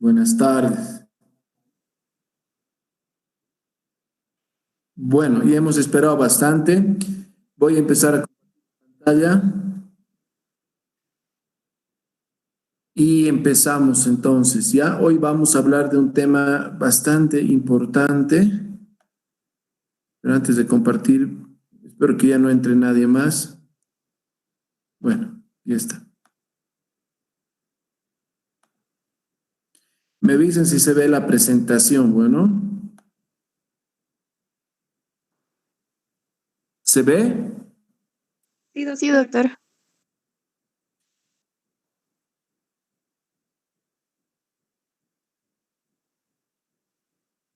Buenas tardes. Bueno, ya hemos esperado bastante. Voy a empezar a pantalla y empezamos entonces, ¿ya? Hoy vamos a hablar de un tema bastante importante. Pero antes de compartir, espero que ya no entre nadie más. Bueno, ya está. Me dicen si se ve la presentación, bueno. ¿Se ve? Sí, doctor.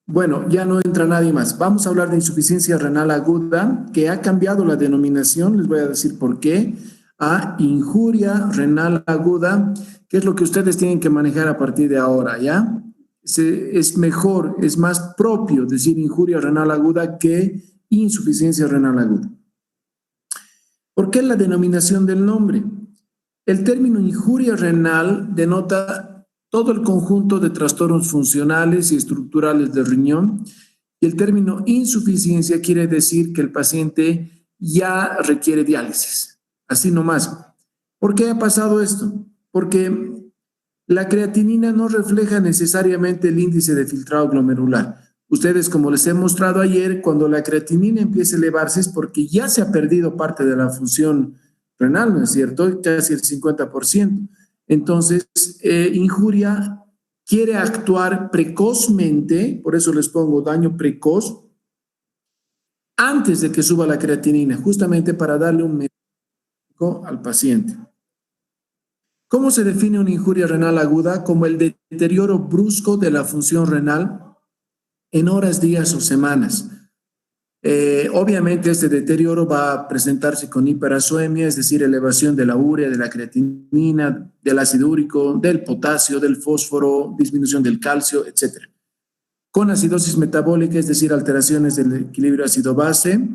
Bueno, ya no entra nadie más. Vamos a hablar de insuficiencia renal aguda, que ha cambiado la denominación, les voy a decir por qué, a injuria renal aguda, que es lo que ustedes tienen que manejar a partir de ahora, ¿ya? Es mejor, es más propio decir injuria renal aguda que insuficiencia renal aguda. ¿Por qué la denominación del nombre? El término injuria renal denota todo el conjunto de trastornos funcionales y estructurales del riñón, y el término insuficiencia quiere decir que el paciente ya requiere diálisis. Así nomás. ¿Por qué ha pasado esto? Porque la creatinina no refleja necesariamente el índice de filtrado glomerular. Ustedes, como les he mostrado ayer, cuando la creatinina empieza a elevarse es porque ya se ha perdido parte de la función renal, ¿no es cierto? Casi el 50%. Entonces, injuria quiere actuar precozmente, por eso les pongo daño precoz, antes de que suba la creatinina, justamente para darle un médico al paciente. ¿Cómo se define una injuria renal aguda? Como el deterioro brusco de la función renal en horas, días o semanas. Obviamente este deterioro va a presentarse con hiperacemia, es decir, elevación de la urea, de la creatinina, del ácido úrico, del potasio, del fósforo, disminución del calcio, etc. Con acidosis metabólica, es decir, alteraciones del equilibrio ácido-base,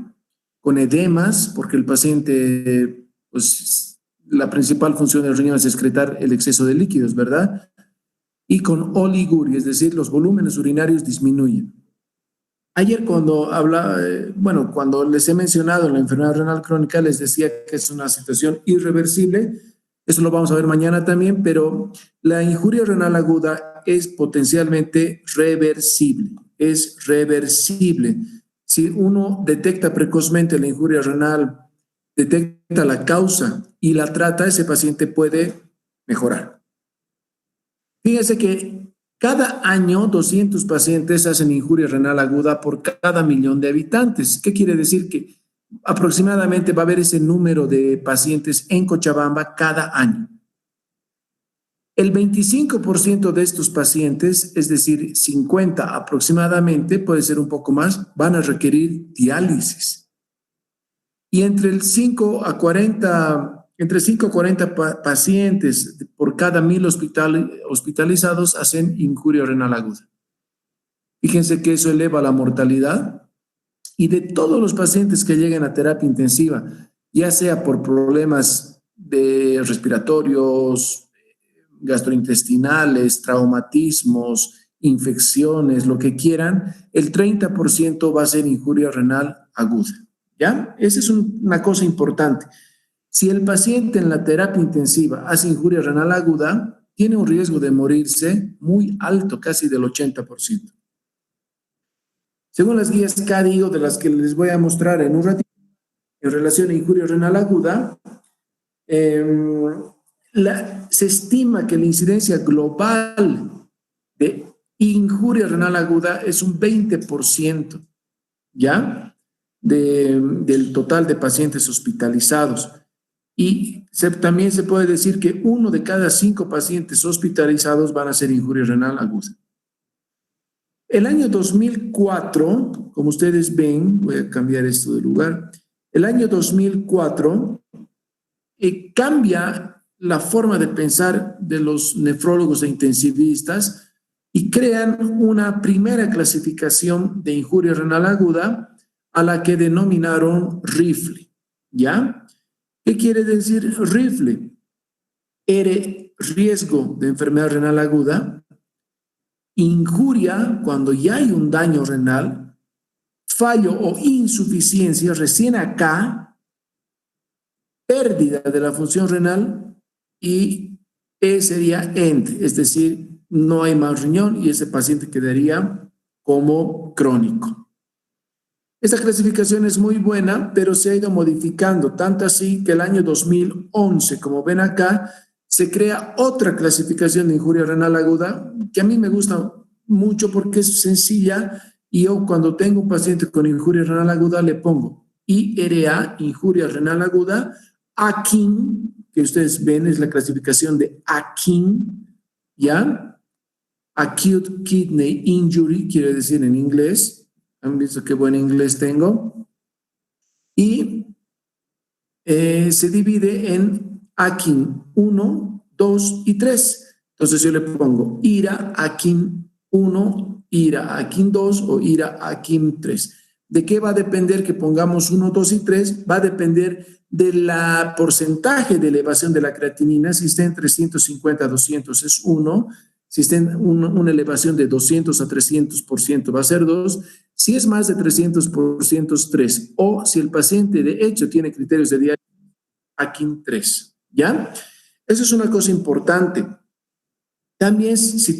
con edemas, porque el paciente, pues, la principal función del riñón es excretar el exceso de líquidos, ¿verdad? Y con oliguria, es decir, los volúmenes urinarios disminuyen. Ayer cuando cuando les he mencionado la enfermedad renal crónica, les decía que es una situación irreversible. Eso lo vamos a ver mañana también, pero la injuria renal aguda es potencialmente reversible. Es reversible. Si uno detecta precozmente la injuria renal, detecta la causa y la trata, ese paciente puede mejorar. Fíjense que cada año 200 pacientes hacen injuria renal aguda por cada millón de habitantes. ¿Qué quiere decir? Que aproximadamente va a haber ese número de pacientes en Cochabamba cada año. El 25% de estos pacientes, es decir, 50 aproximadamente, puede ser un poco más, van a requerir diálisis. Y entre 5 a 40 pacientes por cada 1.000 hospitalizados hacen injuria renal aguda. Fíjense que eso eleva la mortalidad, y de todos los pacientes que lleguen a terapia intensiva, ya sea por problemas de respiratorios, gastrointestinales, traumatismos, infecciones, lo que quieran, el 30% va a ser injuria renal aguda. ¿Ya? Esa es una cosa importante. Si el paciente en la terapia intensiva hace injuria renal aguda, tiene un riesgo de morirse muy alto, casi del 80%. Según las guías CADIO, de las que les voy a mostrar en un ratito, en relación a injuria renal aguda, se estima que la incidencia global de injuria renal aguda es un 20%, ¿ya? Del total de pacientes hospitalizados. Y también se puede decir que 1 de cada 5 pacientes hospitalizados van a ser injuria renal aguda. El año 2004, como ustedes ven, voy a cambiar esto de lugar, el año 2004 cambia la forma de pensar de los nefrólogos e intensivistas y crean una primera clasificación de injuria renal aguda a la que denominaron RIFLE, ¿ya? ¿Qué quiere decir RIFLE? R, riesgo de enfermedad renal aguda, injuria cuando ya hay un daño renal, fallo o insuficiencia recién acá, pérdida de la función renal y E sería end, es decir, no hay más riñón y ese paciente quedaría como crónico. Esta clasificación es muy buena, pero se ha ido modificando, tanto así que el año 2011, como ven acá, se crea otra clasificación de injuria renal aguda que a mí me gusta mucho porque es sencilla y yo cuando tengo un paciente con injuria renal aguda le pongo IRA, injuria renal aguda, AKIN, que ustedes ven es la clasificación de AKIN, ¿ya? Acute Kidney Injury, quiere decir en inglés. ¿Han visto qué buen inglés tengo? Y se divide en AKIN 1, 2 y 3. Entonces yo le pongo IRA AKIN 1, IRA AKIN 2 o IRA AKIN 3. ¿De qué va a depender que pongamos 1, 2 y 3? Va a depender del porcentaje de elevación de la creatinina. Si está entre 150 a 200 es 1. Si está en una elevación de 200 a 300% va a ser 2. Si es más de 300% es 3. O si el paciente de hecho tiene criterios de diálisis, AKIN 3. ¿Ya? Eso es una cosa importante. También si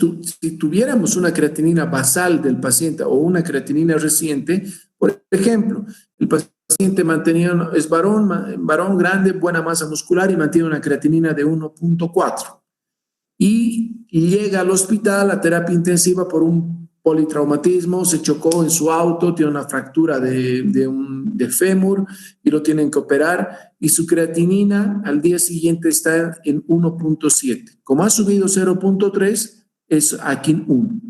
tuviéramos una creatinina basal del paciente o una creatinina reciente, por ejemplo, el paciente es varón grande, buena masa muscular y mantiene una creatinina de 1.4 y llega al hospital a terapia intensiva por un politraumatismo, se chocó en su auto, tiene una fractura de fémur y lo tienen que operar y su creatinina al día siguiente está en 1.7. Como ha subido 0.3, es AKIN 1.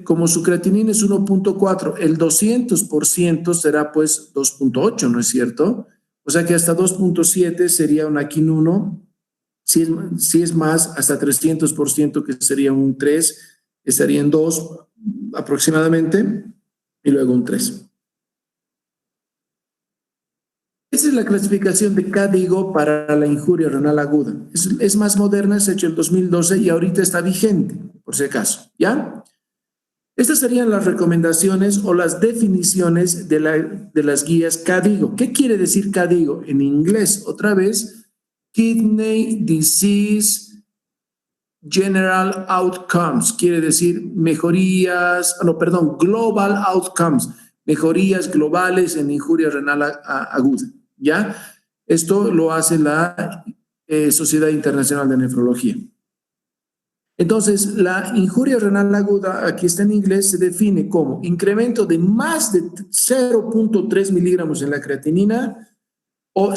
Como su creatinina es 1.4, el 200% será pues 2.8, ¿no es cierto? O sea que hasta 2.7 sería un AKIN 1. Si es más, hasta 300%, que sería un 3, estaría en 2 aproximadamente, y luego un 3. Esa es la clasificación de KDIGO para la injuria renal aguda. Es más moderna, se ha hecho en 2012 y ahorita está vigente, por si acaso, ¿ya? Estas serían las recomendaciones o las definiciones de las guías KDIGO. ¿Qué quiere decir KDIGO? En inglés, otra vez, Kidney Disease General Outcomes, quiere decir Global Outcomes, mejorías globales en injuria renal aguda, ¿ya? Esto lo hace la Sociedad Internacional de Nefrología. Entonces, la injuria renal aguda, aquí está en inglés, se define como incremento de más de 0.3 miligramos en la creatinina, o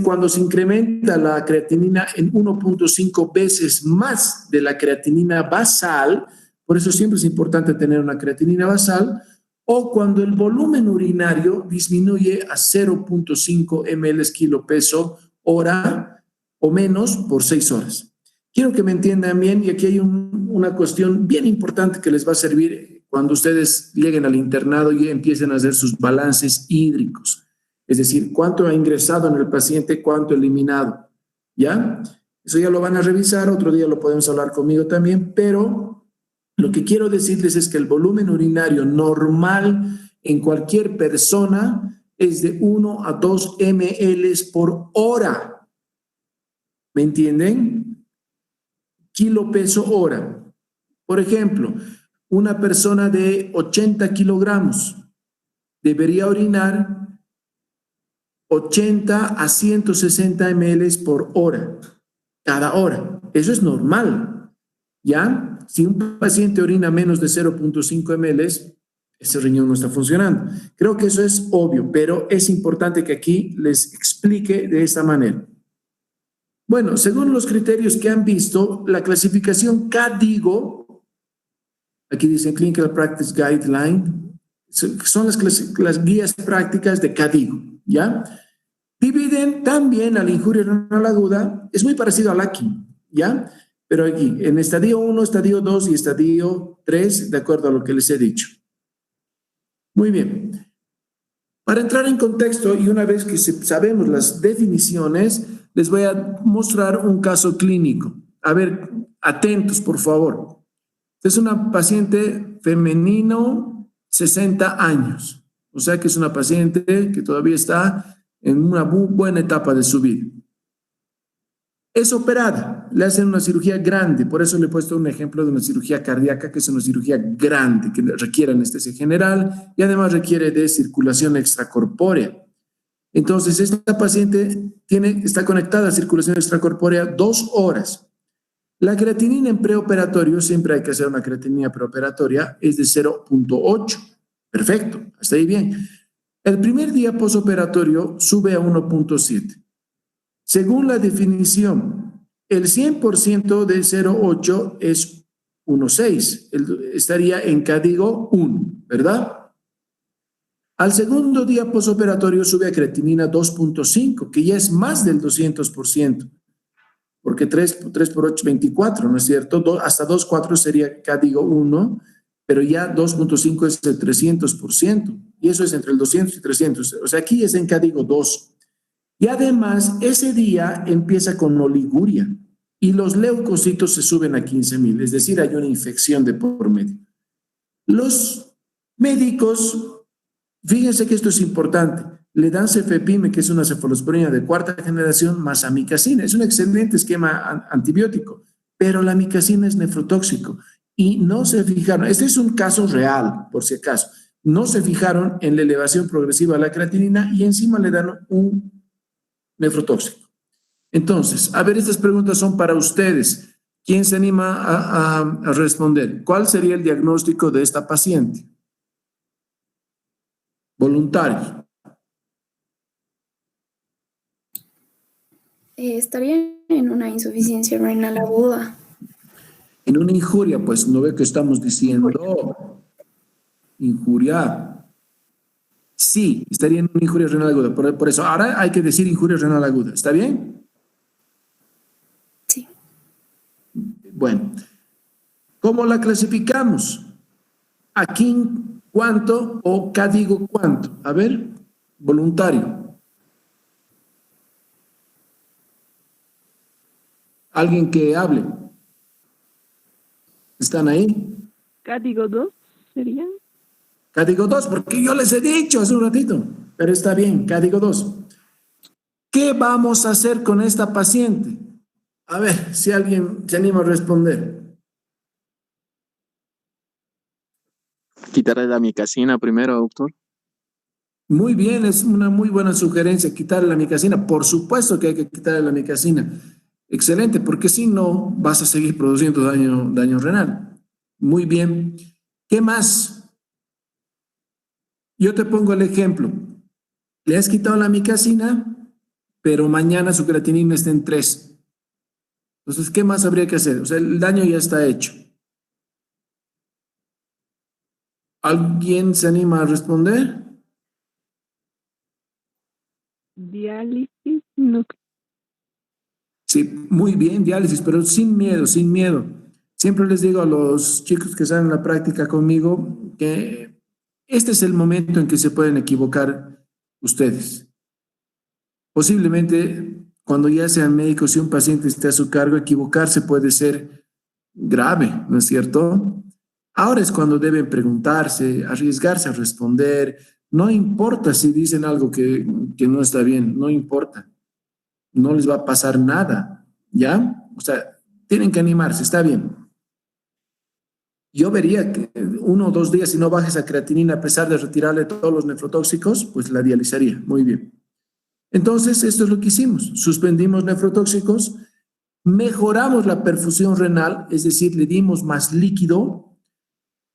cuando se incrementa la creatinina en 1.5 veces más de la creatinina basal, por eso siempre es importante tener una creatinina basal, o cuando el volumen urinario disminuye a 0.5 ml kilo peso hora o menos por 6 horas. Quiero que me entiendan bien, y aquí hay una cuestión bien importante que les va a servir cuando ustedes lleguen al internado y empiecen a hacer sus balances hídricos. Es decir, cuánto ha ingresado en el paciente, cuánto eliminado, ¿ya? Eso ya lo van a revisar, otro día lo podemos hablar conmigo también, pero lo que quiero decirles es que el volumen urinario normal en cualquier persona es de 1 a 2 ml por hora. ¿Me entienden? Kilo peso hora. Por ejemplo, una persona de 80 kilogramos debería orinar 80 a 160 ml por hora, cada hora. Eso es normal, ¿ya? Si un paciente orina menos de 0.5 ml, ese riñón no está funcionando. Creo que eso es obvio, pero es importante que aquí les explique de esta manera. Bueno, según los criterios que han visto, la clasificación KDIGO, aquí dice Clinical Practice Guideline, son las guías prácticas de KDIGO, ¿ya? Dividen también a la injuria renal aguda, es muy parecido al AKIN, ¿ya? Pero aquí, en estadio 1, estadio 2 y estadio 3, de acuerdo a lo que les he dicho. Muy bien. Para entrar en contexto, y una vez que sabemos las definiciones, les voy a mostrar un caso clínico. A ver, Atentos, por favor. Esta es una paciente femenino, 60 años. O sea que es una paciente que todavía está en una buena etapa de su vida. Es operada, le hacen una cirugía grande, por eso le he puesto un ejemplo de una cirugía cardíaca, que es una cirugía grande, que requiere anestesia general y además requiere de circulación extracorpórea. Entonces, esta paciente está conectada a circulación extracorpórea 2 horas. La creatinina en preoperatorio, siempre hay que hacer una creatinina preoperatoria, es de 0.8. Perfecto, hasta ahí bien. El primer día posoperatorio sube a 1.7. Según la definición, el 100% de 0.8 es 1.6. Estaría en código 1, ¿verdad? Al segundo día posoperatorio sube a creatinina 2.5, que ya es más del 200%, porque 3 por 8, 24, ¿no es cierto? Hasta 2.4 sería código 1, pero ya 2.5 es el 300%, y eso es entre el 200 y 300. O sea, aquí es en código 2. Y además, ese día empieza con oliguria y los leucocitos se suben a 15.000, es decir, hay una infección de por medio. Los médicos, fíjense que esto es importante, le dan cefepime, que es una cefalosporina de 4ª generación, más amicacina. Es un excelente esquema antibiótico, pero la amicacina es nefrotóxico y no se fijaron, este es un caso real, por si acaso, no se fijaron en la elevación progresiva de la creatinina y encima le dan un nefrotóxico. Entonces, a ver, estas preguntas son para ustedes. ¿Quién se anima a responder? ¿Cuál sería el diagnóstico de esta paciente? Voluntario. Estaría en una insuficiencia renal aguda. En una injuria, pues no ve que estamos diciendo injuria. Sí, estaría en una injuria renal aguda. Por eso, ahora hay que decir injuria renal aguda. ¿Está bien? Sí. Bueno, ¿cómo la clasificamos? ¿Aquí cuánto o acá digo cuánto? A ver, voluntario. Alguien que hable. ¿Están ahí? Código 2 sería. Código 2, porque yo les he dicho hace un ratito, pero está bien, código 2. ¿Qué vamos a hacer con esta paciente? A ver, si alguien se anima a responder. Quitarle la amicacina primero, doctor. Muy bien, es una muy buena sugerencia, quitarle la amicacina. Por supuesto que hay que quitarle la amicacina. Excelente, porque si no, vas a seguir produciendo daño renal. Muy bien. ¿Qué más? Yo te pongo el ejemplo. Le has quitado la amicacina, pero mañana su creatinina está en 3. Entonces, ¿qué más habría que hacer? O sea, el daño ya está hecho. ¿Alguien se anima a responder? Diálisis, no. Sí, muy bien, diálisis, pero sin miedo, sin miedo. Siempre les digo a los chicos que están en la práctica conmigo que este es el momento en que se pueden equivocar ustedes. Posiblemente cuando ya sean médicos y un paciente esté a su cargo, equivocarse puede ser grave, ¿no es cierto? Ahora es cuando deben preguntarse, arriesgarse a responder. No importa si dicen algo que no está bien, no importa. No les va a pasar nada, ¿ya? O sea, tienen que animarse, está bien. Yo vería que 1 o 2 días, si no baja esa creatinina, a pesar de retirarle todos los nefrotóxicos, pues la dializaría. Muy bien. Entonces, esto es lo que hicimos. Suspendimos nefrotóxicos, mejoramos la perfusión renal, es decir, le dimos más líquido,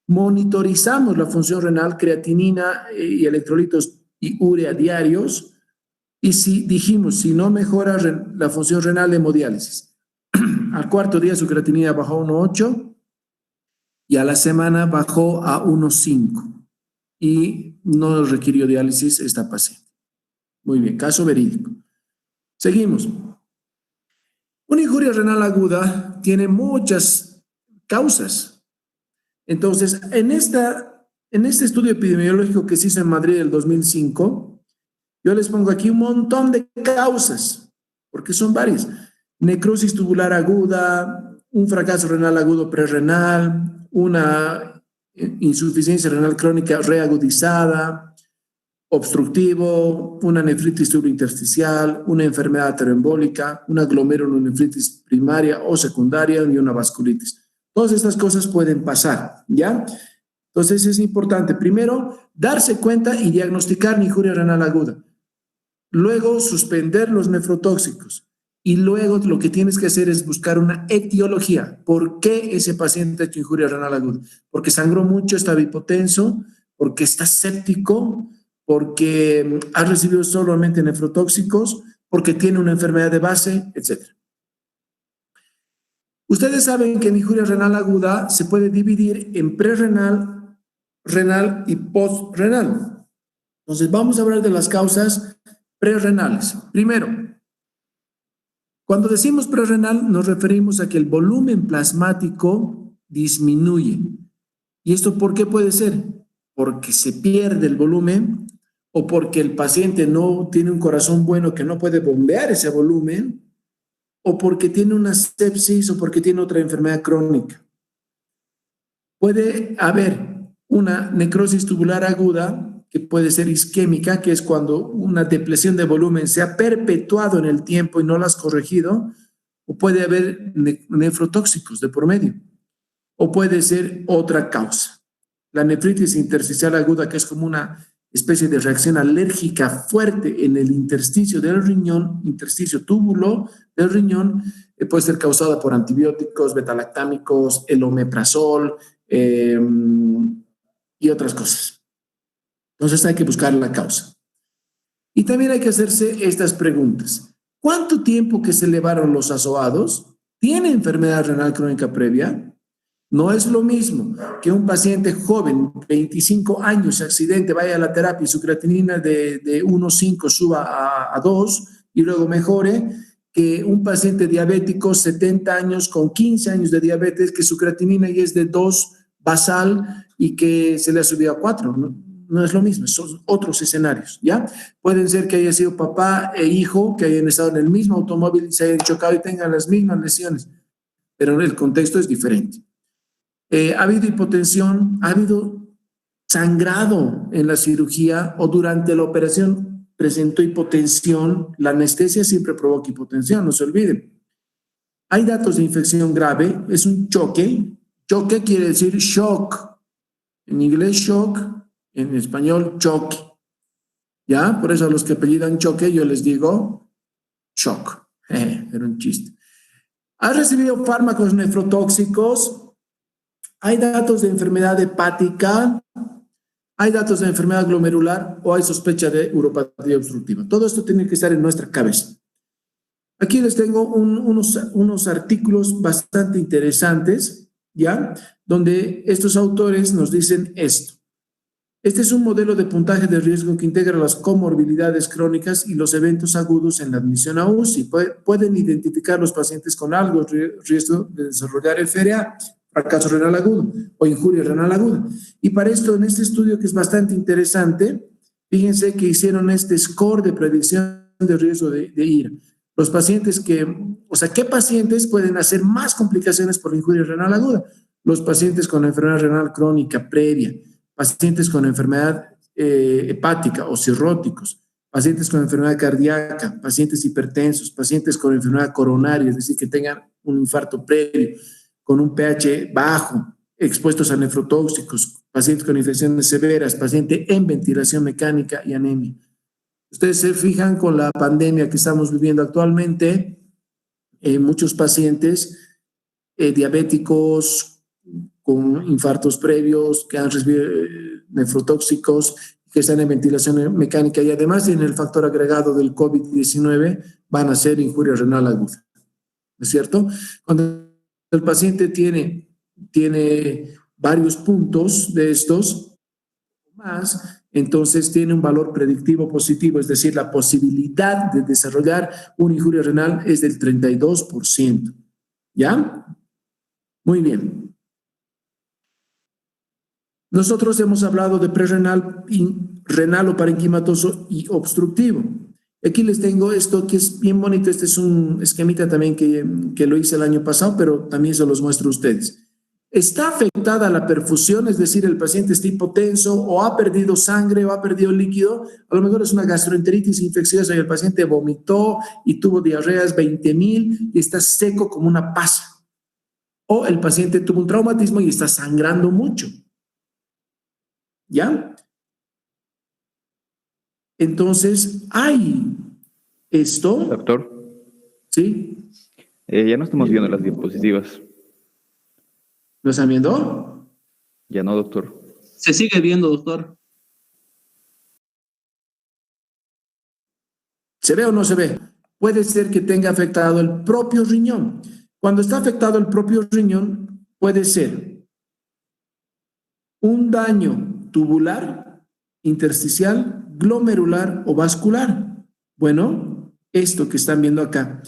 monitorizamos la función renal, creatinina y electrolitos y urea diarios, y si dijimos, si no mejora la función renal, hemodiálisis. Al 4º día su creatinina bajó a 1.8 y a la semana bajó a 1.5 y no requirió diálisis esta paciente. Muy bien, caso verídico. Seguimos. Una injuria renal aguda tiene muchas causas. Entonces, en este estudio epidemiológico que se hizo en Madrid el 2005, yo les pongo aquí un montón de causas, porque son varias. Necrosis tubular aguda, un fracaso renal agudo prerrenal, una insuficiencia renal crónica reagudizada, obstructivo, una nefritis subintersticial, una enfermedad ateroembólica, una glomerulonefritis primaria o secundaria y una vasculitis. Todas estas cosas pueden pasar, ¿ya? Entonces es importante, primero, darse cuenta y diagnosticar injuria renal aguda. Luego, suspender los nefrotóxicos. Y luego lo que tienes que hacer es buscar una etiología. ¿Por qué ese paciente ha hecho injuria renal aguda? Porque sangró mucho, estaba hipotenso, porque está séptico, porque ha recibido solamente nefrotóxicos, porque tiene una enfermedad de base, etc. Ustedes saben que en injuria renal aguda se puede dividir en prerrenal, renal y postrenal. Entonces vamos a hablar de las causas prerrenales. Primero, cuando decimos prerrenal nos referimos a que el volumen plasmático disminuye. ¿Y esto por qué puede ser? Porque se pierde el volumen o porque el paciente no tiene un corazón bueno que no puede bombear ese volumen o porque tiene una sepsis o porque tiene otra enfermedad crónica. Puede haber una necrosis tubular aguda que puede ser isquémica, que es cuando una depresión de volumen se ha perpetuado en el tiempo y no la has corregido, o puede haber nefrotóxicos de por medio, o puede ser otra causa. La nefritis intersticial aguda, que es como una especie de reacción alérgica fuerte en el intersticio del riñón, intersticio túbulo del riñón, puede ser causada por antibióticos, betalactámicos, el omeprazol y otras cosas. Entonces hay que buscar la causa. Y también hay que hacerse estas preguntas. ¿Cuánto tiempo que se elevaron los azoados? ¿Tiene enfermedad renal crónica previa? No es lo mismo que un paciente joven, 25 años, accidente, vaya a la terapia y su creatinina de 1,5 suba a 2 y luego mejore, que un paciente diabético, 70 años, con 15 años de diabetes, que su creatinina ya es de 2 basal y que se le ha subido a 4, ¿no? No es lo mismo, son otros escenarios, ¿ya? Pueden ser que haya sido papá e hijo, que hayan estado en el mismo automóvil, se hayan chocado y tengan las mismas lesiones, pero el contexto es diferente. Ha habido hipotensión, ha habido sangrado en la cirugía o durante la operación presentó hipotensión. La anestesia siempre provoca hipotensión, no se olviden. Hay datos de infección grave, es un choque. Choque quiere decir shock. En inglés shock, en español choque. ¿Ya? Por eso a los que apellidan choque yo les digo shock. Era un chiste. ¿Ha recibido fármacos nefrotóxicos? ¿Hay datos de enfermedad hepática? ¿Hay datos de enfermedad glomerular? ¿O hay sospecha de uropatía obstructiva? Todo esto tiene que estar en nuestra cabeza. Aquí les tengo unos artículos bastante interesantes, ¿ya? Donde estos autores nos dicen esto. Este es un modelo de puntaje de riesgo que integra las comorbilidades crónicas y los eventos agudos en la admisión a UCI. Pueden identificar los pacientes con algo riesgo de desarrollar FRA, fracaso renal agudo o injuria renal aguda. Y para esto, en este estudio que es bastante interesante, fíjense que hicieron este score de predicción de riesgo de IRA. Los pacientes ¿qué pacientes pueden hacer más complicaciones por injuria renal aguda? Los pacientes con enfermedad renal crónica previa, pacientes con enfermedad hepática o cirróticos, pacientes con enfermedad cardíaca, pacientes hipertensos, pacientes con enfermedad coronaria, es decir, que tengan un infarto previo, con un pH bajo, expuestos a nefrotóxicos, pacientes con infecciones severas, paciente en ventilación mecánica y anemia. Ustedes se fijan con la pandemia que estamos viviendo actualmente, muchos pacientes diabéticos con infartos previos, que han recibido nefrotóxicos, que están en ventilación mecánica y además tienen el factor agregado del COVID-19, van a hacer injuria renal aguda. ¿No es cierto? Cuando el paciente tiene varios puntos de estos más, entonces tiene un valor predictivo positivo, es decir, la posibilidad de desarrollar una injuria renal es del 32%. ¿Ya? Muy bien. Nosotros hemos hablado de prerrenal, renal o parenquimatoso y obstructivo. Aquí les tengo esto que es bien bonito. Este es un esquemita también que lo hice el año pasado, pero también se los muestro a ustedes. Está afectada la perfusión, es decir, el paciente está hipotenso o ha perdido sangre o ha perdido líquido. A lo mejor es una gastroenteritis infecciosa y el paciente vomitó y tuvo diarreas 20.000 y está seco como una pasa. O el paciente tuvo un traumatismo y está sangrando mucho. ¿Ya? Entonces, hay esto, Doctor, ¿sí? ya no estamos viendo las diapositivas. ¿Lo están viendo? Ya no, doctor. Se sigue viendo, doctor. ¿Se ve o no se ve? Puede ser que tenga afectado el propio riñón. Cuando está afectado el propio riñón, puede ser un daño tubular, intersticial, glomerular o vascular. Bueno, esto que están viendo acá.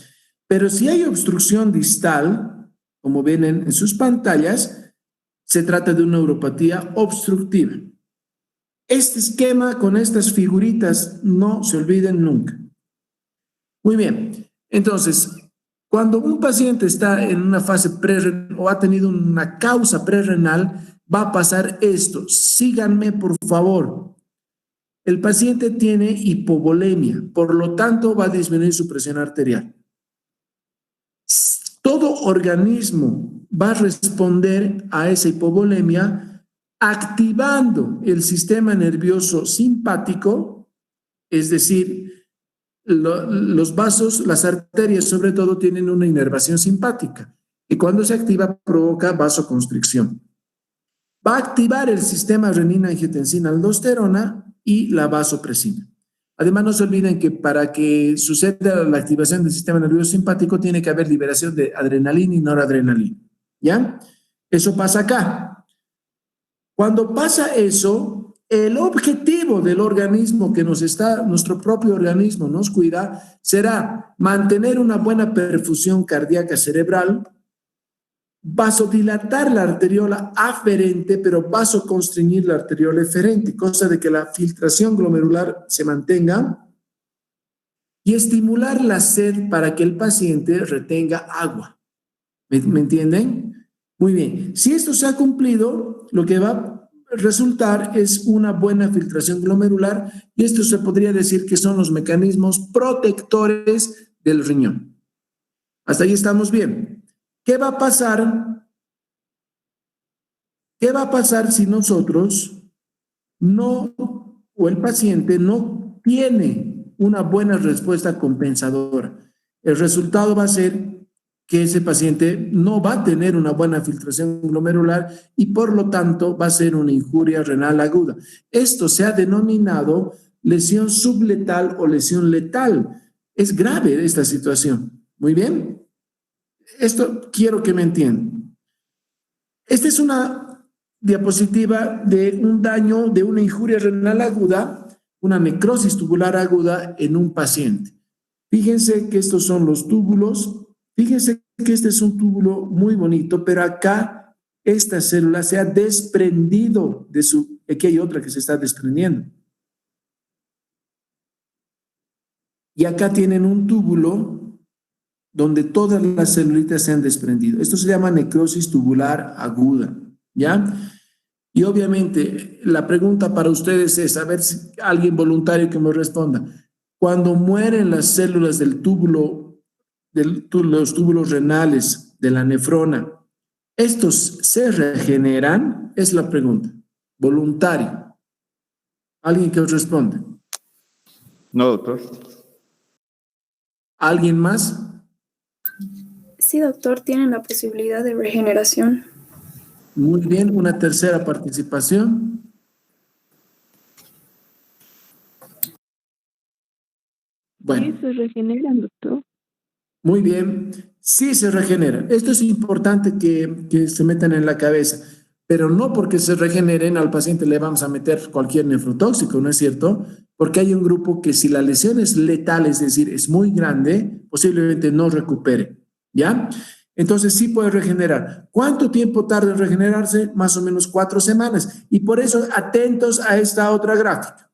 Pero si hay obstrucción distal, como ven en sus pantallas, se trata de una neuropatía obstructiva. Este esquema con estas figuritas no se olviden nunca. Muy bien, entonces, cuando un paciente está en una fase prerrenal o ha tenido una causa prerrenal, va a pasar esto. Síganme, por favor. El paciente tiene hipovolemia, por lo tanto va a disminuir su presión arterial. Todo organismo va a responder a esa hipovolemia activando el sistema nervioso simpático, es decir, los vasos, las arterias sobre todo tienen una inervación simpática y cuando se activa provoca vasoconstricción. Va a activar el sistema renina-angiotensina-aldosterona y la vasopresina. Además, no se olviden que para que suceda la activación del sistema nervioso simpático tiene que haber liberación de adrenalina y noradrenalina. ¿Ya? Eso pasa acá. Cuando pasa eso, el objetivo del organismo que nuestro propio organismo nos cuida, será mantener una buena perfusión cardíaca cerebral, vasodilatar la arteriola aferente, pero vasoconstreñir la arteriola eferente, cosa de que la filtración glomerular se mantenga y estimular la sed para que el paciente retenga agua. ¿Me entienden? Muy bien. Si esto se ha cumplido, lo que va a resultar es una buena filtración glomerular y esto se podría decir que son los mecanismos protectores del riñón. Hasta ahí estamos bien. ¿Qué va a pasar? ¿Qué va a pasar si nosotros no, o el paciente no tiene una buena respuesta compensadora? El resultado va a ser que ese paciente no va a tener una buena filtración glomerular y por lo tanto va a ser una injuria renal aguda. Esto se ha denominado lesión subletal o lesión letal. Es grave esta situación. Muy bien. Esto quiero que me entiendan. Esta es una diapositiva de un daño, de una injuria renal aguda, una necrosis tubular aguda en un paciente. Fíjense que estos son los túbulos. Fíjense que este es un túbulo muy bonito, pero acá esta célula se ha desprendido de su... Aquí hay otra que se está desprendiendo. Y acá tienen un túbulo donde todas las celulitas se han desprendido. Esto se llama necrosis tubular aguda, ¿ya? Y obviamente la pregunta para ustedes es, a ver si alguien voluntario que me responda, cuando mueren las células del túbulo, los túbulos renales, de la nefrona, ¿estos se regeneran? Es la pregunta. Voluntario. ¿Alguien que os responda? No, doctor. ¿Alguien más? Sí, doctor, tienen la posibilidad de regeneración. Muy bien, una tercera participación. Bueno. Sí, se regeneran, doctor. Muy bien, sí se regeneran. Esto es importante que se metan en la cabeza, pero no porque se regeneren al paciente le vamos a meter cualquier nefrotóxico, ¿no es cierto? Porque hay un grupo que si la lesión es letal, es decir, es muy grande, posiblemente no recupere, ¿ya? Entonces sí puede regenerar. ¿Cuánto tiempo tarda en regenerarse? Más o menos 4 semanas. Y por eso atentos a esta otra gráfica.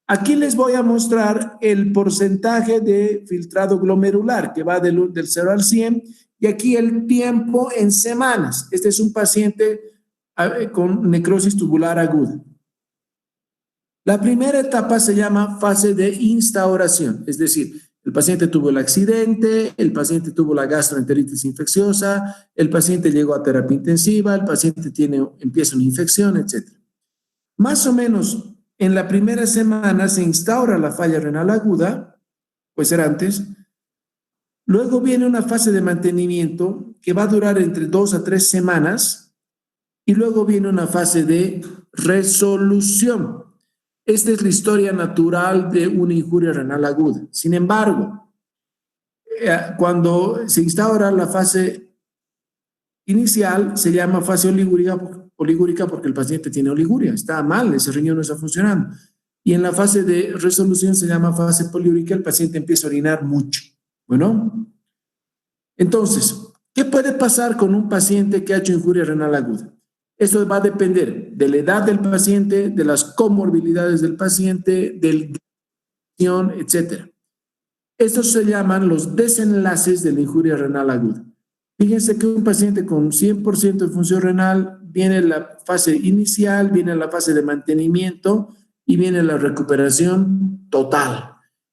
Aquí les voy a mostrar el porcentaje de filtrado glomerular que va del 0 al 100 y aquí el tiempo en semanas. Este es un paciente con necrosis tubular aguda. La primera etapa se llama fase de instauración, es decir, el paciente tuvo el accidente, el paciente tuvo la gastroenteritis infecciosa, el paciente llegó a terapia intensiva, el paciente empieza una infección, etc. Más o menos en la primera semana se instaura la falla renal aguda, puede ser antes. Luego viene una fase de mantenimiento que va a durar entre 2 a 3 semanas y luego viene una fase de resolución. Esta es la historia natural de una injuria renal aguda. Sin embargo, cuando se instaura la fase inicial, se llama fase oligúrica porque el paciente tiene oliguria, está mal, ese riñón no está funcionando. Y en la fase de resolución se llama fase poliúrica, el paciente empieza a orinar mucho. Bueno, entonces, ¿qué puede pasar con un paciente que ha hecho injuria renal aguda? Eso va a depender de la edad del paciente, de las comorbilidades del paciente, del etc. Estos se llaman los desenlaces de la injuria renal aguda. Fíjense que un paciente con 100% de función renal viene la fase inicial, viene la fase de mantenimiento y viene la recuperación total.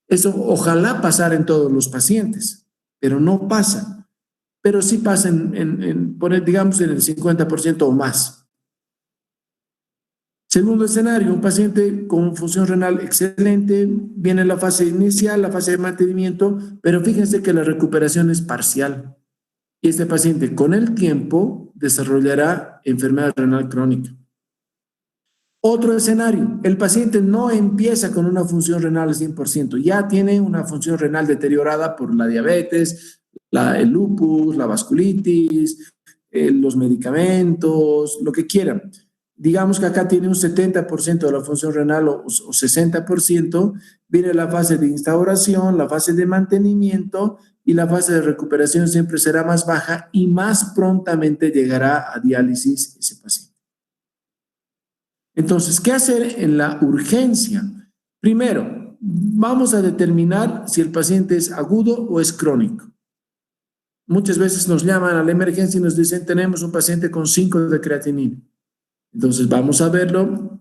Eso ojalá pasara en todos los pacientes, pero no pasa. Pero sí pasa digamos, en el 50% o más. Segundo escenario, un paciente con función renal excelente, viene la fase inicial, la fase de mantenimiento, pero fíjense que la recuperación es parcial. Y este paciente con el tiempo desarrollará enfermedad renal crónica. Otro escenario, el paciente no empieza con una función renal al 100%, ya tiene una función renal deteriorada por la diabetes, el lupus, la vasculitis, los medicamentos, lo que quieran. Digamos que acá tiene un 70% de la función renal o 60%, viene la fase de instauración, la fase de mantenimiento y la fase de recuperación siempre será más baja y más prontamente llegará a diálisis ese paciente. Entonces, ¿qué hacer en la urgencia? Primero, vamos a determinar si el paciente es agudo o es crónico. Muchas veces nos llaman a la emergencia y nos dicen, tenemos un paciente con 5 de creatinina. Entonces vamos a verlo,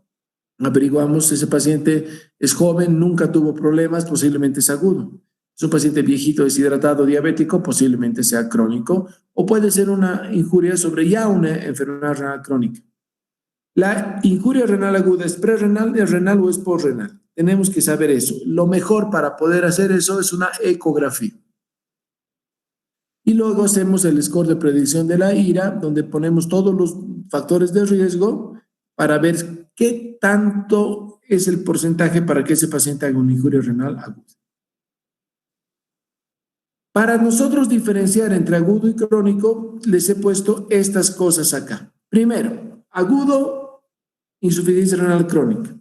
averiguamos si ese paciente es joven, nunca tuvo problemas, posiblemente es agudo. Es un paciente viejito, deshidratado, diabético, posiblemente sea crónico, o puede ser una injuria sobre ya una enfermedad renal crónica. La injuria renal aguda es prerrenal, es renal o es postrenal. Tenemos que saber eso. Lo mejor para poder hacer eso es una ecografía. Y luego hacemos el score de predicción de la IRA, donde ponemos todos los factores de riesgo para ver qué tanto es el porcentaje para que ese paciente haga una injuria renal aguda. Para nosotros diferenciar entre agudo y crónico, les he puesto estas cosas acá. Primero, agudo, insuficiencia renal crónica.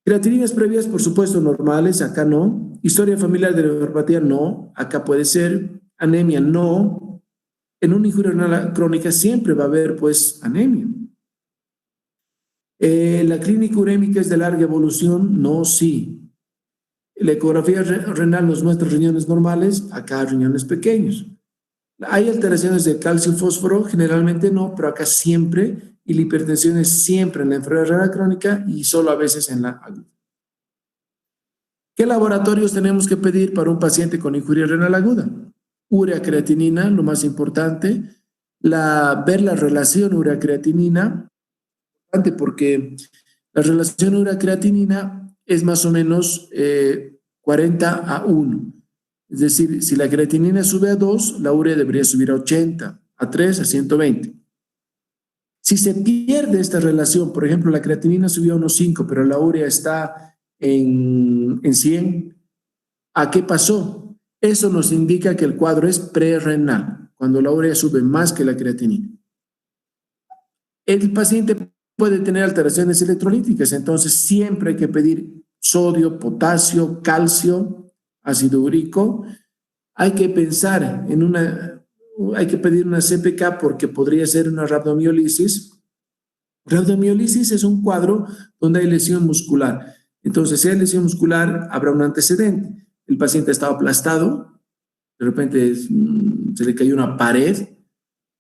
Creatininas previas, por supuesto, normales, acá no. Historia familiar de neuropatía, no. Acá puede ser. Anemia, no. En una injuria renal crónica siempre va a haber, pues, anemia. La clínica urémica es de larga evolución, no, sí. La ecografía renal nos muestra riñones normales, acá riñones pequeños. ¿Hay alteraciones de calcio y fósforo? Generalmente no, pero acá siempre, y la hipertensión es siempre en la enfermedad renal crónica y solo a veces en la aguda. ¿Qué laboratorios tenemos que pedir para un paciente con injuria renal aguda? Urea creatinina, lo más importante, ver la relación urea creatinina, porque la relación urea creatinina es más o menos 40:1. Es decir, si la creatinina sube a 2, la urea debería subir a 80, a 3, a 120. Si se pierde esta relación, por ejemplo, la creatinina subió a unos 5, pero la urea está en 100, ¿a qué pasó? Eso nos indica que el cuadro es prerrenal, cuando la urea sube más que la creatinina. El paciente puede tener alteraciones electrolíticas, entonces siempre hay que pedir sodio, potasio, calcio, ácido úrico. Hay que pensar hay que pedir una CPK porque podría ser una rhabdomiólisis. Rhabdomiólisis es un cuadro donde hay lesión muscular. Entonces, si hay lesión muscular, habrá un antecedente. El paciente ha estado aplastado, de repente se le cayó una pared,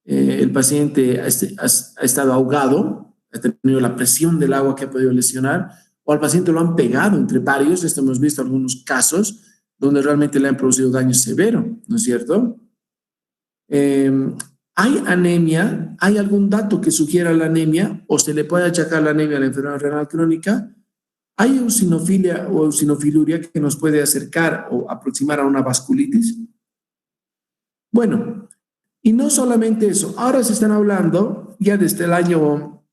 el paciente ha estado ahogado, ha tenido la presión del agua que ha podido lesionar, o al paciente lo han pegado entre varios. Esto hemos visto algunos casos donde realmente le han producido daño severo, ¿no es cierto? ¿Hay anemia? ¿Hay algún dato que sugiera la anemia o se le puede achacar la anemia a la enfermedad renal crónica? ¿Hay eosinofilia o eosinofiluria que nos puede acercar o aproximar a una vasculitis? Bueno, y no solamente eso, ahora se están hablando ya desde el año,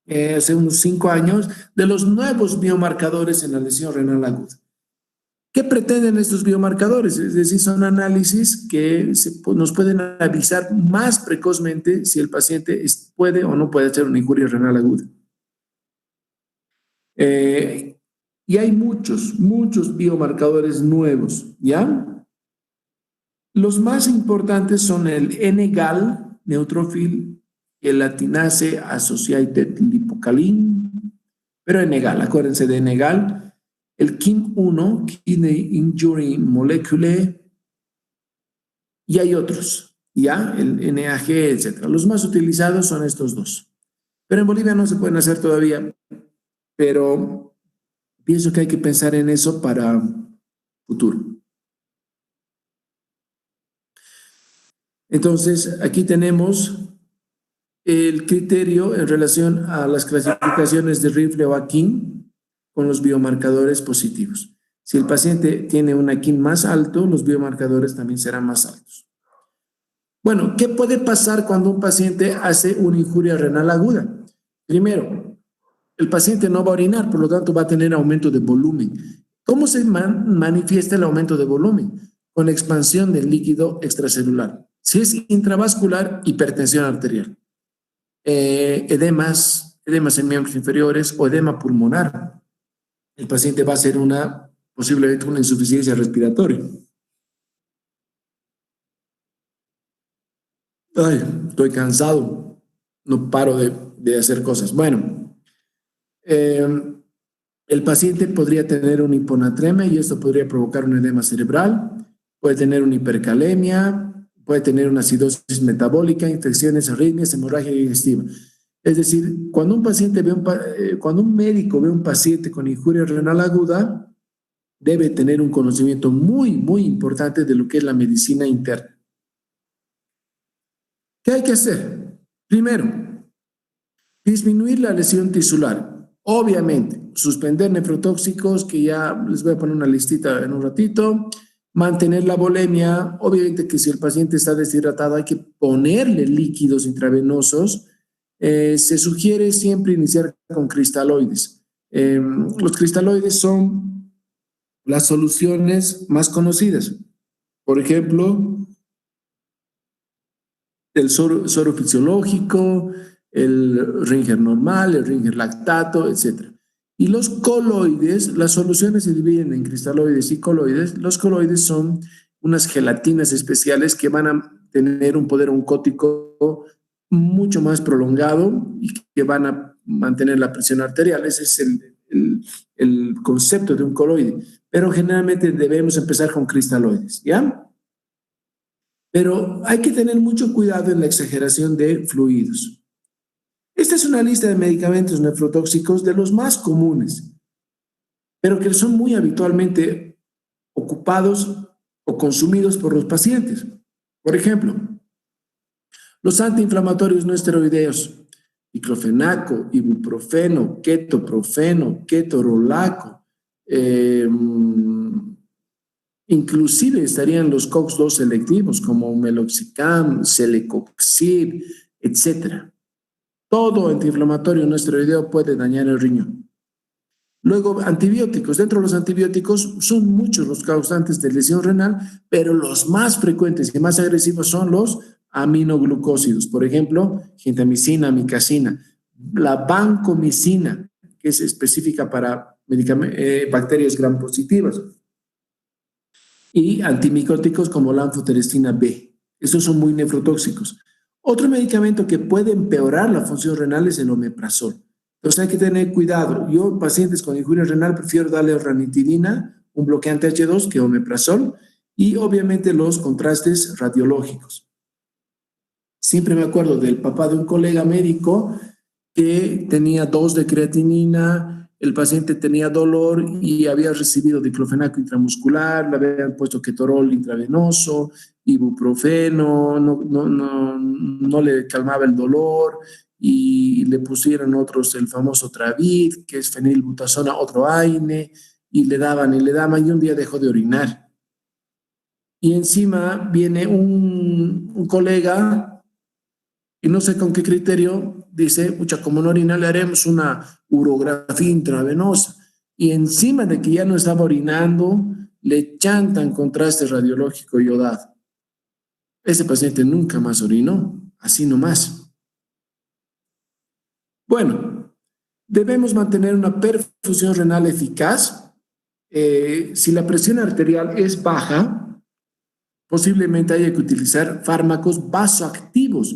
hace unos 5 años, de los nuevos biomarcadores en la lesión renal aguda. ¿Qué pretenden estos biomarcadores? Es decir, son análisis que nos pueden avisar más precozmente si el paciente puede o no puede tener una injuria renal aguda. Y hay muchos biomarcadores nuevos, ¿ya? Los más importantes son el N-gal, Neutrophil Gelatinase Associated Lipocalin, pero N-gal, acuérdense de N-gal, el KIM-1, Kidney Injury Molecule, y hay otros, ¿ya? El NAG, etc. Los más utilizados son estos dos. Pero en Bolivia no se pueden hacer todavía, pero pienso que hay que pensar en eso para futuro. Entonces, aquí tenemos el criterio en relación a las clasificaciones de Rifle o Akin con los biomarcadores positivos. Si el paciente tiene un Akin más alto, los biomarcadores también serán más altos. Bueno, ¿qué puede pasar cuando un paciente hace una injuria renal aguda? Primero, el paciente no va a orinar, por lo tanto va a tener aumento de volumen. ¿Cómo se manifiesta el aumento de volumen? Con expansión del líquido extracelular. Si es intravascular, hipertensión arterial, edemas en miembros inferiores o edema pulmonar. El paciente va a hacer posiblemente una insuficiencia respiratoria. Ay, estoy cansado, no paro de hacer cosas. Bueno, el paciente podría tener una hiponatremia y esto podría provocar un edema cerebral, puede tener una hipercalemia, puede tener una acidosis metabólica, infecciones, arritmias, hemorragia digestiva. Es decir, cuando un médico ve a un paciente con injuria renal aguda, debe tener un conocimiento muy importante de lo que es la medicina interna. ¿Qué hay que hacer? Primero, disminuir la lesión tisular. Obviamente, suspender nefrotóxicos, que ya les voy a poner una listita en un ratito. Mantener la volemia. Obviamente que si el paciente está deshidratado hay que ponerle líquidos intravenosos. Se sugiere siempre iniciar con cristaloides. Los cristaloides son las soluciones más conocidas. Por ejemplo, el soro fisiológico, el Ringer normal, el Ringer lactato, etc. Y los coloides, las soluciones se dividen en cristaloides y coloides. Los coloides son unas gelatinas especiales que van a tener un poder oncótico mucho más prolongado y que van a mantener la presión arterial. Ese es el concepto de un coloide. Pero generalmente debemos empezar con cristaloides, ¿ya? Pero hay que tener mucho cuidado en la exageración de fluidos. Esta es una lista de medicamentos nefrotóxicos de los más comunes, pero que son muy habitualmente ocupados o consumidos por los pacientes. Por ejemplo, los antiinflamatorios no esteroideos, diclofenaco, ibuprofeno, ketoprofeno, ketorolaco, inclusive estarían los COX-2 selectivos como meloxicam, celecoxib, etc. Todo antiinflamatorio no esteroideo puede dañar el riñón. Luego, antibióticos. Dentro de los antibióticos son muchos los causantes de lesión renal, pero los más frecuentes y más agresivos son los aminoglucósidos. Por ejemplo, gentamicina, amicacina, la vancomicina, que es específica para bacterias gram positivas, y antimicóticos como la anfoteresina B. Estos son muy nefrotóxicos. Otro medicamento que puede empeorar la función renal es el omeprazol. Entonces hay que tener cuidado. Yo, pacientes con injuria renal, prefiero darle ranitidina, un bloqueante H2 que omeprazol, y obviamente los contrastes radiológicos. Siempre me acuerdo del papá de un colega médico que tenía 2 de creatinina, el paciente tenía dolor y había recibido diclofenaco intramuscular, le habían puesto ketorol intravenoso, ibuprofeno, no le calmaba el dolor y le pusieron otros, el famoso Travit, que es fenilbutazona, otro AINE, y le daban y un día dejó de orinar. Y encima viene un colega y no sé con qué criterio dice, pucha, como no orina, le haremos una urografía intravenosa. Y encima de que ya no estaba orinando, le chantan contraste radiológico iodado. Ese paciente nunca más orinó, así nomás. Bueno, debemos mantener una perfusión renal eficaz. Si la presión arterial es baja, posiblemente haya que utilizar fármacos vasoactivos,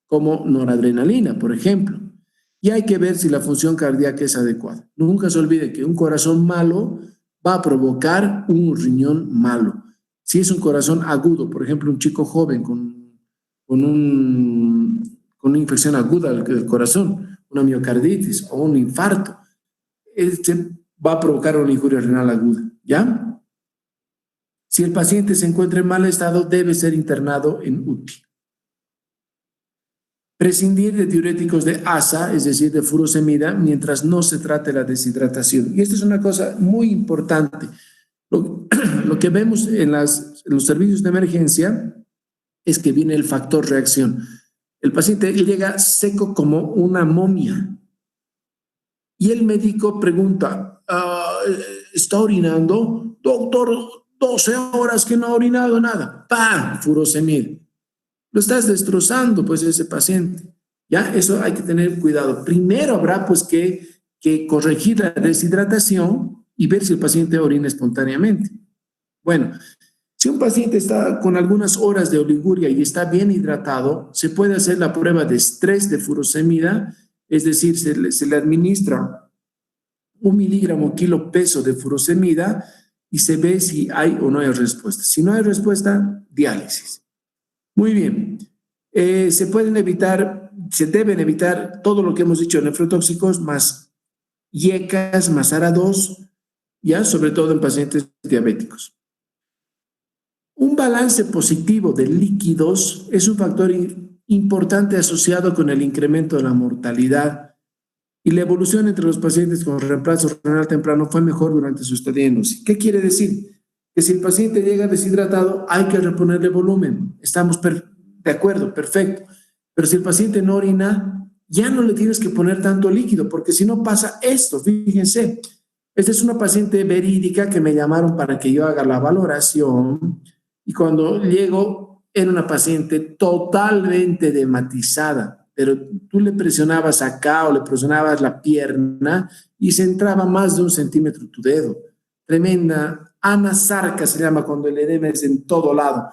como noradrenalina, por ejemplo. Y hay que ver si la función cardíaca es adecuada. Nunca se olvide que un corazón malo va a provocar un riñón malo. Si es un corazón agudo, por ejemplo, un chico joven con una infección aguda del corazón, una miocarditis o un infarto, este va a provocar una injuria renal aguda, ¿ya? Si el paciente se encuentra en mal estado, debe ser internado en UTI. Prescindir de diuréticos de ASA, es decir, de furosemida, mientras no se trate la deshidratación. Y esta es una cosa muy importante. Lo que vemos en los servicios de emergencia es que viene el factor reacción. El paciente llega seco como una momia. Y el médico pregunta, ¿está orinando? Doctor, 12 horas que no ha orinado nada. ¡Pam! Furosemida. Lo estás destrozando, pues, ese paciente. ¿Ya? Eso hay que tener cuidado. Primero habrá, pues, que corregir la deshidratación y ver si el paciente orina espontáneamente. Bueno, si un paciente está con algunas horas de oliguria y está bien hidratado, se puede hacer la prueba de estrés de furosemida, es decir, se le administra 1 miligramo kilo peso de furosemida y se ve si hay o no hay respuesta. Si no hay respuesta, diálisis. Muy bien. Se deben evitar todo lo que hemos dicho, nefrotóxicos, más IECAS, más ARA2, ya sobre todo en pacientes diabéticos. Un balance positivo de líquidos es un factor importante asociado con el incremento de la mortalidad y la evolución entre los pacientes con reemplazo renal temprano fue mejor durante su estadía en UCI. ¿Qué quiere decir? Que si el paciente llega deshidratado, hay que reponerle volumen. Estamos de acuerdo, perfecto. Pero si el paciente no orina, ya no le tienes que poner tanto líquido, porque si no pasa esto, fíjense. Esta es una paciente verídica que me llamaron para que yo haga la valoración y cuando llego era una paciente totalmente dematizada, pero tú le presionabas acá o le presionabas la pierna y se entraba más de 1 centímetro tu dedo. Tremenda, anasarca se llama cuando el edema es en todo lado.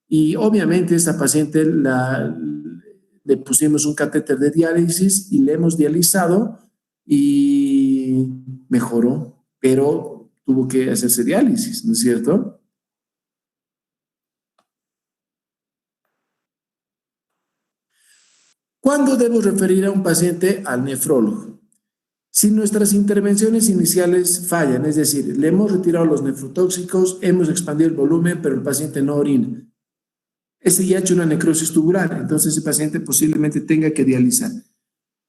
Y obviamente esta paciente le pusimos un catéter de diálisis y le hemos dializado y mejoró, pero tuvo que hacerse diálisis, ¿no es cierto? ¿Cuándo debo referir a un paciente al nefrólogo? Si nuestras intervenciones iniciales fallan, es decir, le hemos retirado los nefrotóxicos, hemos expandido el volumen, pero el paciente no orina. Ese ya ha hecho una necrosis tubular, entonces ese paciente posiblemente tenga que dializar.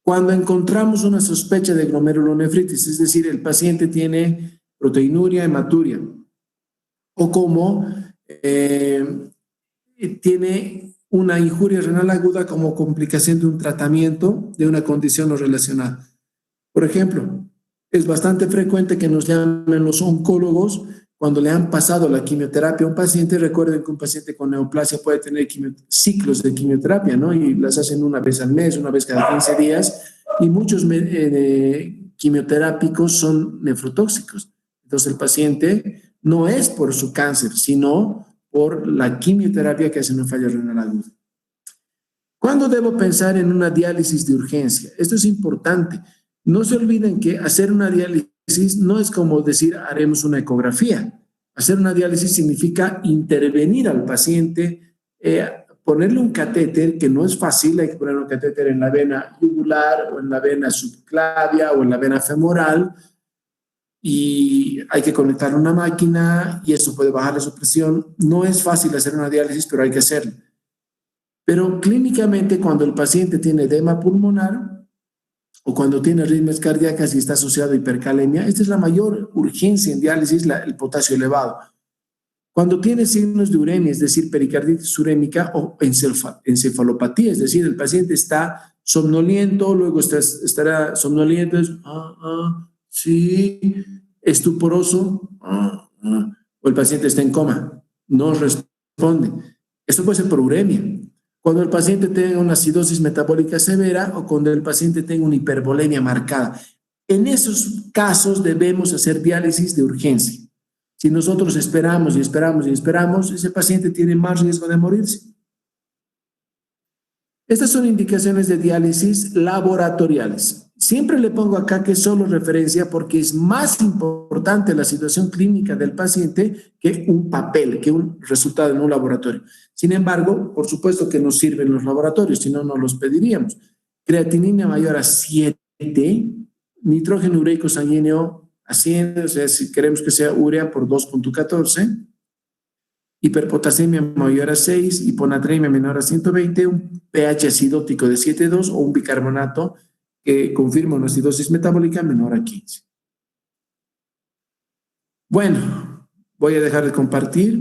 Cuando encontramos una sospecha de glomerulonefritis, es decir, el paciente tiene proteinuria, hematuria, o como tiene una injuria renal aguda como complicación de un tratamiento de una condición no relacionada. Por ejemplo, es bastante frecuente que nos llamen los oncólogos cuando le han pasado la quimioterapia a un paciente. Recuerden que un paciente con neoplasia puede tener ciclos de quimioterapia, ¿no? Y las hacen una vez al mes, una vez cada 15 días, y muchos quimioterápicos son nefrotóxicos. Entonces el paciente no es por su cáncer, sino por la quimioterapia que hace una falla renal aguda. ¿Cuándo debo pensar en una diálisis de urgencia? Esto es importante. No se olviden que hacer una diálisis no es como decir haremos una ecografía. Hacer una diálisis significa intervenir al paciente, ponerle un catéter, que no es fácil, hay que poner un catéter en la vena yugular o en la vena subclavia o en la vena femoral, y hay que conectar una máquina y eso puede bajar su presión. No es fácil hacer una diálisis, pero hay que hacerlo. Pero clínicamente, cuando el paciente tiene edema pulmonar o cuando tiene arritmias cardíacas y está asociado a hipercalemia, esta es la mayor urgencia en diálisis, el potasio elevado. Cuando tiene signos de uremia, es decir, pericarditis urémica o encefalopatía, es decir, el paciente está somnoliento, luego estará somnoliento, sí, estuporoso, o el paciente está en coma, no responde. Esto puede ser por uremia. Cuando el paciente tenga una acidosis metabólica severa o cuando el paciente tenga una hipervolemia marcada. En esos casos debemos hacer diálisis de urgencia. Si nosotros esperamos y esperamos y esperamos, ese paciente tiene más riesgo de morirse. Estas son indicaciones de diálisis laboratoriales. Siempre le pongo acá que es solo referencia porque es más importante la situación clínica del paciente que un papel, que un resultado en un laboratorio. Sin embargo, por supuesto que nos sirven los laboratorios, si no, no los pediríamos. Creatinina mayor a 7, nitrógeno ureico sanguíneo a 100, o sea, si queremos que sea urea por 2.14, hiperpotasemia mayor a 6, hiponatremia menor a 120, un pH acidótico de 7,2 o un bicarbonato que confirma una acidosis metabólica menor a 15. Bueno, voy a dejar de compartir.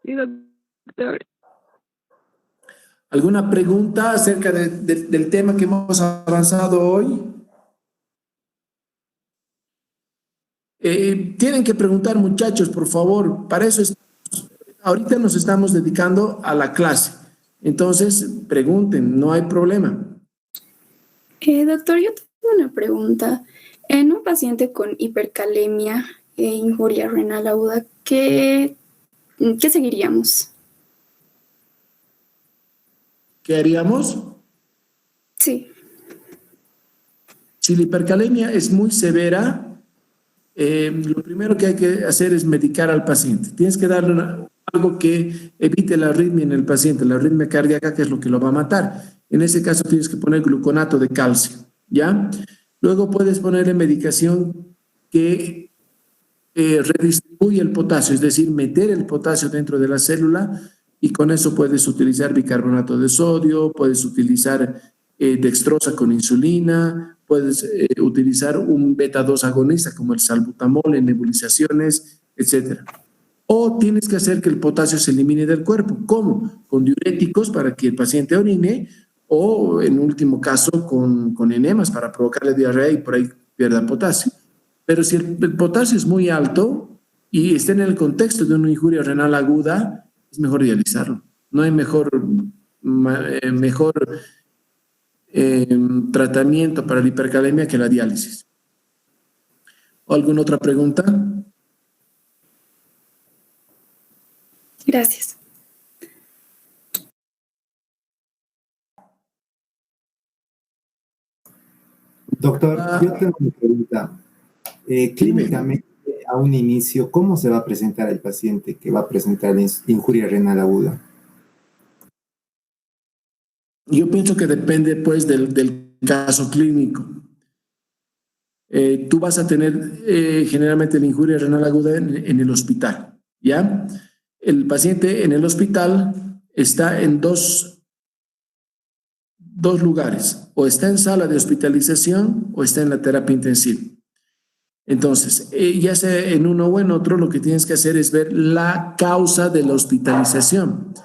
Sí, doctor. ¿Alguna pregunta acerca del tema que hemos avanzado hoy? Tienen que preguntar, muchachos, por favor. Para eso ahorita nos estamos dedicando a la clase. Entonces, pregunten, no hay problema. Doctor, yo tengo una pregunta. En un paciente con hipercalemia e injuria renal aguda, ¿qué seguiríamos? ¿Qué haríamos? Sí. Si la hipercalemia es muy severa, lo primero que hay que hacer es medicar al paciente. Tienes que darle algo que evite la arritmia en el paciente, la arritmia cardíaca, que es lo que lo va a matar. En ese caso tienes que poner gluconato de calcio, ¿ya? Luego puedes ponerle medicación que redistribuye el potasio, es decir, meter el potasio dentro de la célula, y con eso puedes utilizar bicarbonato de sodio, puedes utilizar dextrosa con insulina, puedes utilizar un beta-2 agonista como el salbutamol en nebulizaciones, etc. O tienes que hacer que el potasio se elimine del cuerpo. ¿Cómo? Con diuréticos para que el paciente orine o, en último caso, con enemas para provocarle diarrea y por ahí pierda potasio. Pero si el potasio es muy alto y está en el contexto de una injuria renal aguda, es mejor dializarlo. No hay mejor tratamiento para la hipercalemia que la diálisis. ¿O alguna otra pregunta? Gracias. Doctor, yo tengo una pregunta. Clínicamente, a un inicio, ¿cómo se va a presentar el paciente que va a presentar injuria renal aguda? Yo pienso que depende, pues, del caso clínico. Tú vas a tener generalmente la injuria renal aguda en el hospital, ¿ya? El paciente en el hospital está en dos lugares, o está en sala de hospitalización o está en la terapia intensiva. Entonces, ya sea en uno o en otro, lo que tienes que hacer es ver la causa de la hospitalización.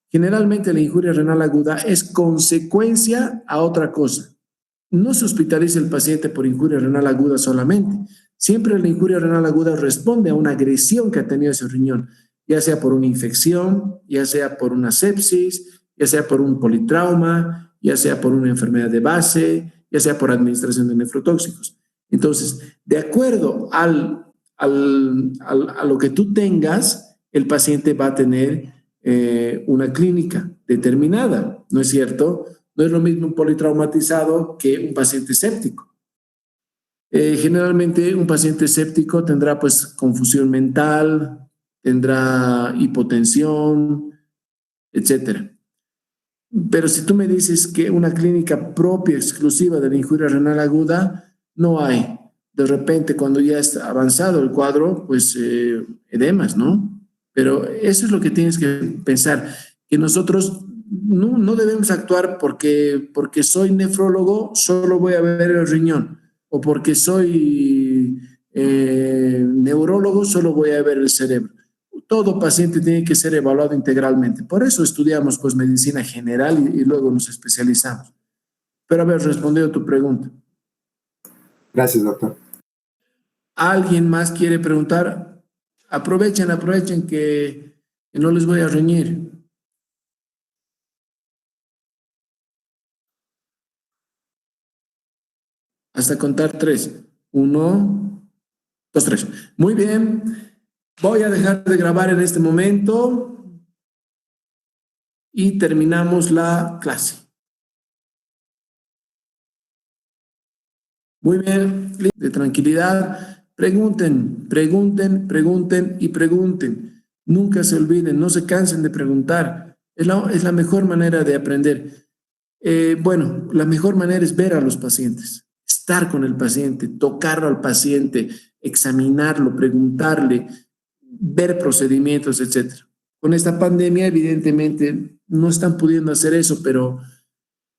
Generalmente la injuria renal aguda es consecuencia a otra cosa. No se hospitaliza el paciente por injuria renal aguda solamente. Siempre la injuria renal aguda responde a una agresión que ha tenido ese riñón, ya sea por una infección, ya sea por una sepsis, ya sea por un politrauma, ya sea por una enfermedad de base, ya sea por administración de nefrotóxicos. Entonces, de acuerdo a lo que tú tengas, el paciente va a tener una clínica determinada, ¿no es cierto? No es lo mismo un politraumatizado que un paciente séptico. Generalmente un paciente séptico tendrá pues confusión mental, tendrá hipotensión, etcétera. Pero si tú me dices que una clínica propia, exclusiva de la injuria renal aguda, no hay. De repente, cuando ya está avanzado el cuadro, pues edemas, ¿no? Pero eso es lo que tienes que pensar, que nosotros no debemos actuar porque soy nefrólogo, solo voy a ver el riñón, o porque soy neurólogo, solo voy a ver el cerebro. Todo paciente tiene que ser evaluado integralmente. Por eso estudiamos pues medicina general y luego nos especializamos. Espero haber respondido a tu pregunta. Gracias, doctor. ¿Alguien más quiere preguntar? Aprovechen que no les voy a reñir. Hasta contar 3. 1, 2, 3. Muy bien. Voy a dejar de grabar en este momento y terminamos la clase. Muy bien, de tranquilidad. Pregunten y pregunten. Nunca se olviden, no se cansen de preguntar. Es la mejor manera de aprender. Bueno, la mejor manera es ver a los pacientes, estar con el paciente, tocarlo al paciente, examinarlo, preguntarle, ver procedimientos, etcétera. Con esta pandemia, evidentemente, no están pudiendo hacer eso, pero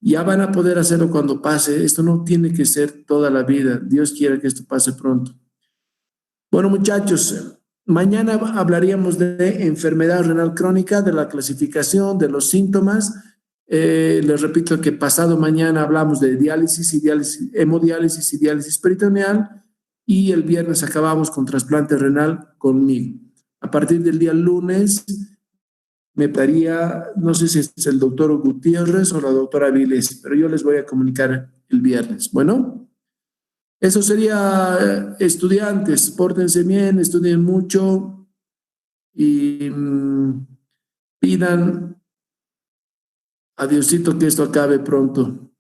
ya van a poder hacerlo cuando pase. Esto no tiene que ser toda la vida. Dios quiera que esto pase pronto. Bueno, muchachos, mañana hablaríamos de enfermedad renal crónica, de la clasificación, de los síntomas. Les repito que pasado mañana hablamos de diálisis, hemodiálisis y diálisis peritoneal, y el viernes acabamos con trasplante renal conmigo. A partir del día lunes me daría, no sé si es el doctor Gutiérrez o la doctora Vilés, pero yo les voy a comunicar el viernes. Bueno, eso sería, estudiantes, pórtense bien, estudien mucho y pidan a Diosito que esto acabe pronto.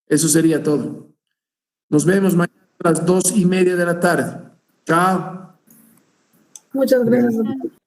Eso sería todo. Nos vemos mañana a las 2:30 de la tarde. Chao. Muchas gracias, doctor.